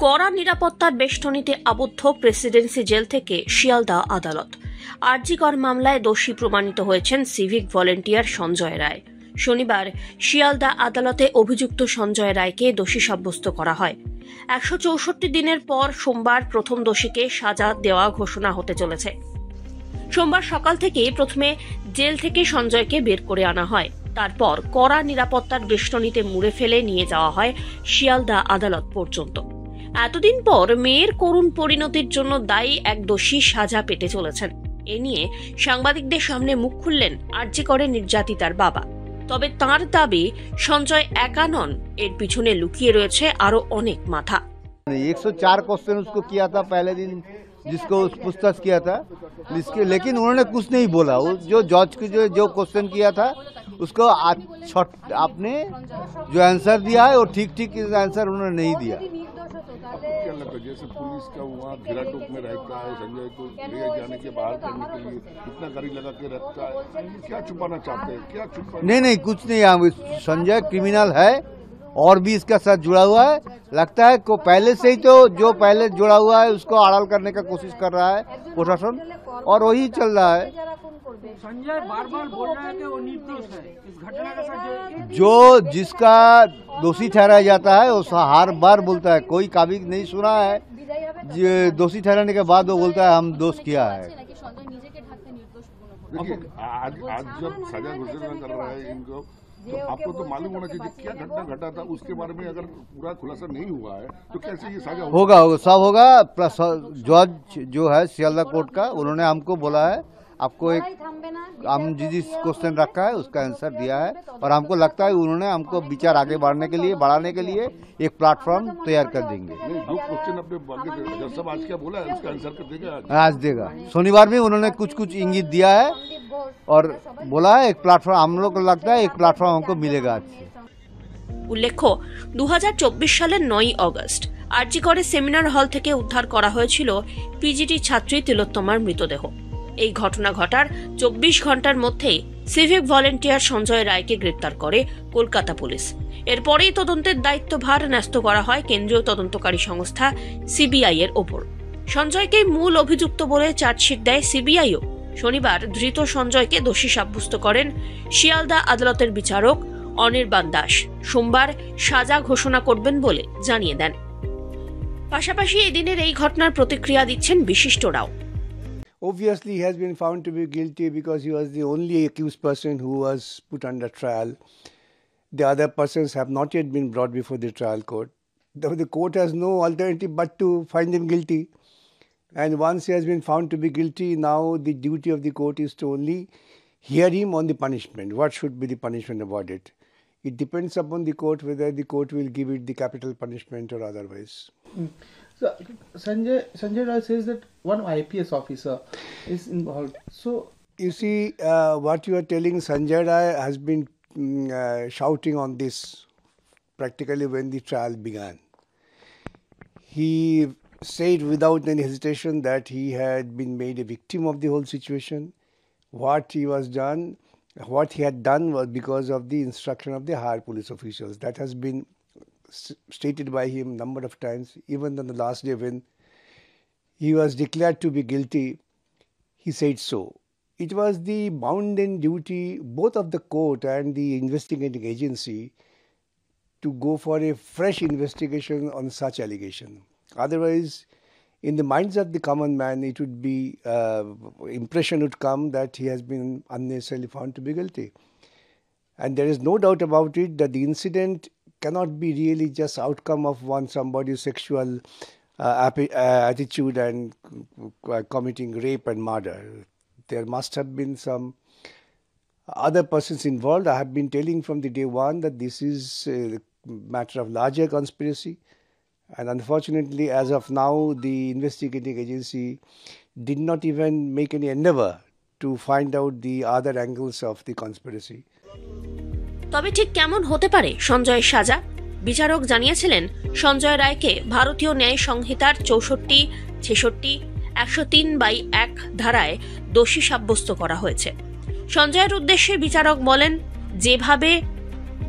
কড়া নিরাপত্তার বেষ্টনীতে আবদ্ধ প্রেসিডেন্সি জেল থেকে শিয়ালদা আদালত। আরজি কর মামলায় দোষী প্রমাণিত হয়েছেন সিভিক ভলেন্টিয়ার সঞ্জয় রায়। শনিবার শিয়ালদা আদালতে অভিযুক্ত সঞ্জয় রায়কে দোষী সাব্যস্ত করা হয়। 164 দিনের পর সোমবার প্রথম দোষীকে সাজা দেওয়া ঘোষণা হতে চলেছে। সোমবার সকাল থেকে প্রথমে জেল থেকে সঞ্জয়কে বের করে আনা হয়, তারপর কড়া নিরাপত্তার বেষ্টনীতে মুড়ে ফেলে নিয়ে যাওয়া হয় শিয়ালদা আদালত পর্যন্ত। এতদিন পর মেয়ের করুণ পরিণতির জন্য দায়ী এক দোষী সাজা পেতে চলেছেন। এ নিয়ে সাংবাদিকদের সামনে মুখ খুললেন আরজি করে নির্যাতিতার বাবা। তবে তাঁর দাবি সঞ্জয় একা নন, এর পিছনে লুকিয়ে রয়েছে আরো অনেক মাথা। 104 क्वेश्चन उसको किया था पहले दिन, जिसको पूछताछ किया था, लेकिन उन्होंने कुछ नहीं बोला। जो जज को जो क्वेश्चन किया था उसको आपने जो आंसर दिया है वो ठीक आंसर उन्होंने नहीं दिया। क्या लगता है जैसे पुलिस का वहाँ घेराटोप में रहता है, संजय को ले जाने के बाहर करने के लिए इतना गाड़ी लगा के रखता है, क्या छुपाना चाहते हैं? क्या छुपाना? नहीं कुछ नहीं। संजय क्रिमिनल है और भी इसका साथ जुड़ा हुआ है। लगता है को पहले से ही तो जो पहले जुड़ा हुआ है उसको आड़ाल करने का कोशिश कर रहा है प्रशासन, और वही चल रहा है। संजय बार-बार बोल रहा है कि वो निर्दोष है इस घटना के साथ। जो जिसका दोषी ठहराया जाता है वो हर बार बोलता है, कोई काबिल नहीं सुना है दोषी ठहराने के बाद वो बोलता है हम दोष किया है। देखिए आज जब सजा घोषणा कर रहा है इनको, तो आपको तो मालूम होना चाहिए क्या घटना घटा था, उसके बारे में अगर पूरा खुलासा नहीं हुआ है तो कैसे ये सजा होगा? सब होगा। जज जो है सियालदा कोर्ट का, उन्होंने हमको बोला है आपको एक हम जिस क्वेश्चन रखा है उसका आंसर दिया है, और हमको लगता है उन्होंने हमको विचार आगे बढ़ाने के लिए एक प्लेटफॉर्म तैयार कर देंगे। जो क्वेश्चन अपने जज साहब आज क्या बोला है उसका आंसर कर देगा आज देगा। शनिवार में उन्होंने कुछ इंगित दिया है और बोला है एक प्लेटफॉर्म, हम लोग को लगता है एक प्लेटफॉर्म हमको मिलेगा आज। উল্লেখ্য 2024 সালের 9 অগস্ট আরজি করে সেমিনার হল থেকে উদ্ধার করা হয়েছিল পিজিটি ছাত্রী তিলোত্তমার মৃতদেহ। এই ঘটনা ঘটার 24 ঘন্টার মধ্যেই সিভিক ভলেন্টিয়ার সঞ্জয় রায়কে গ্রেপ্তার করে কলকাতা পুলিশ। এরপরেই তদন্তের দায়িত্বভার ন্যস্ত করা হয় কেন্দ্রীয় তদন্তকারী সংস্থা সিবিআই এর ওপর। সঞ্জয়কে মূল অভিযুক্ত বলে চার্জশিট দেয় সিবিআইও। শনিবার ধৃত সঞ্জয়কে দোষী সাব্যস্ত করেন শিয়ালদা আদালতের বিচারক অনির্বাণ দাস। সোমবার সাজা ঘোষণা করবেন বলে জানিয়ে দেন। পাশাপাশি এদিনের এই ঘটনার প্রতিক্রিয়া দিচ্ছেন বিশিষ্টরাও। Obviously, he has been found to be guilty because he was the only accused person who was put under trial. The other persons have not yet been brought before the trial court. The court has no alternative but to find him guilty. And once he has been found to be guilty, now the duty of the court is to only hear him on the punishment. What should be the punishment about it? It depends upon the court whether the court will give it the capital punishment or otherwise. So Sanjay Rai says that one IPS officer is involved. So you see, what you are telling, Sanjay Rai has been shouting on this practically when the trial began. He said without any hesitation that he had been made a victim of the whole situation. What he had done was because of the instruction of the higher police officials. That has been stated by him number of times. Even on the last day when he was declared to be guilty, he said so. It was the bounden duty both of the court and the investigating agency to go for a fresh investigation on such allegation. Otherwise, in the minds of the common man, it would be impression would come that he has been unnecessarily found to be guilty. And there is no doubt about it that the incident cannot be really just outcome of somebody's sexual attitude and committing rape and murder. There must have been some other persons involved. I have been telling from the day one that this is a matter of larger conspiracy. And unfortunately, as of now, the investigating agency did not even make any endeavor to find out the other angles of the conspiracy. তবে ঠিক কেমন হতে পারে সঞ্জয়ের সাজা? বিচারক জানিয়েছিলেন সঞ্জয় রায়কে ভারতীয় ন্যায় সংহিতার 64, 66, 103/1 ধারায় দোষী সাব্যস্ত করা হয়েছে। সঞ্জয়ের উদ্দেশ্যে বিচারক বলেন, যেভাবে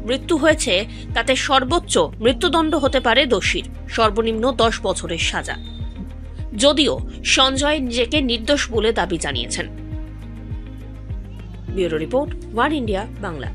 মৃত্যু হয়েছে তাতে সর্বোচ্চ মৃত্যুদণ্ড হতে পারে দোষীর, সর্বনিম্ন 10 বছরের সাজা। যদিও সঞ্জয় নিজেকে নির্দোষ বলে দাবি জানিয়েছেন। Bureau report, one India Bangla.